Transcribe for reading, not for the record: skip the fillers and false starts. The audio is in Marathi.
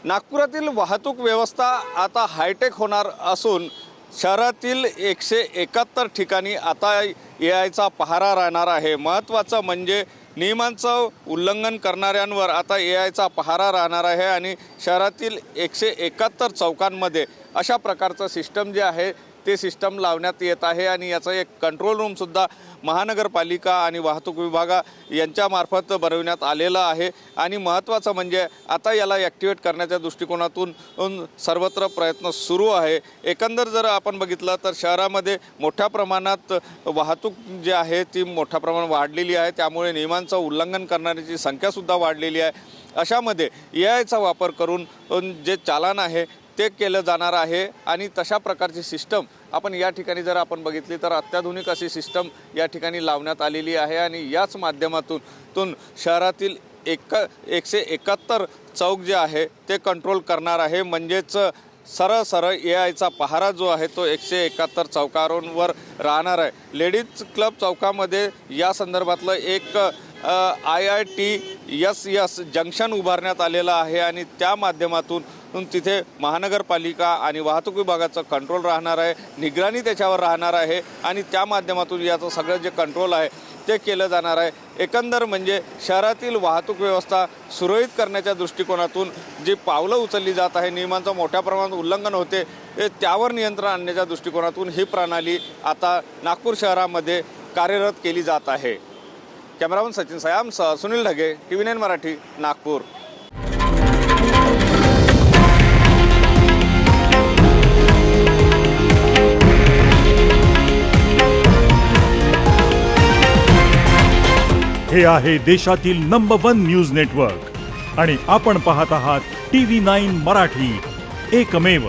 नागपुरातील वाहतूक व्यवस्था आता हायटेक होणार असून शहरातील 171 ठिकाणी आता AIचा पहारा राहणार आहे। महत्त्वाचं म्हणजे नियमांचं उल्लंघन करणाऱ्यांवर आता AIचा पहारा राहणार आहे आणि शहरातील 171 चौकांमध्ये अशा प्रकारचं सिस्टम जे आहे ते सिस्टम लावण्यात येत आहे आणि याचं एक कंट्रोल रूम सुद्धा महानगरपालिका आणि वाहतूक विभाग यांच्यामार्फत बनवण्यात आलेलं आहे। आणि महत्त्वाचं म्हणजे आता याला ॲक्टिवेट करण्याच्या दृष्टिकोनातून सर्वत्र प्रयत्न सुरू आहे। एकंदर जर आपण बघितलं तर शहरामध्ये मोठ्या प्रमाणात वाहतूक जी आहे ती मोठ्या प्रमाणात वाढलेली आहे, त्यामुळे नियमांचं उल्लंघन करणाऱ्यांची संख्यासुद्धा वाढलेली आहे। अशामध्ये AIचा वापर करून जे चालान आहे ते केलं जाणार आहे आणि तशा प्रकारची सिस्टम आपण या ठिकाणी जर आपण बघितली तर अत्याधुनिक अशी सिस्टम या ठिकाणी लावण्यात आलेली आहे आणि याच माध्यमातून शहरातील 171 चौक जे आहे ते कंट्रोल करणार आहे। म्हणजेच सरळ AIचा पहारा जो आहे तो 171 चौकांवर राहणार आहे। लेडीज क्लब चौकामध्ये या संदर्भातलं एक IITSS जंक्शन उभारण्यात आलेलं आहे आणि त्या माध्यमातून तिथे महानगरपालिका आणि वाहतूक विभागाचं कंट्रोल राहणार आहे, निगराणी त्याच्यावर राहणार आहे आणि त्या माध्यमातून याचं सगळं जे कंट्रोल आहे ते केलं जाणार आहे। एकंदर म्हणजे शहरातील वाहतूक व्यवस्था सुरळीत करण्याच्या दृष्टिकोनातून जी पावलं उचलली जात आहे, नियमांचं मोठ्या प्रमाणात उल्लंघन होते त्यावर नियंत्रण आणण्याच्या दृष्टिकोनातून ही प्रणाली आता नागपूर शहरामध्ये कार्यरत केली जात आहे। कॅमेरामन सचिन सयामसह सुनील ढगे, TV9 मराठी, नागपूर। हे आहे देशातील नंबर 1 न्यूज नेटवर्क आणि आपण पाहत आहात TV9 मराठी, एकमेव।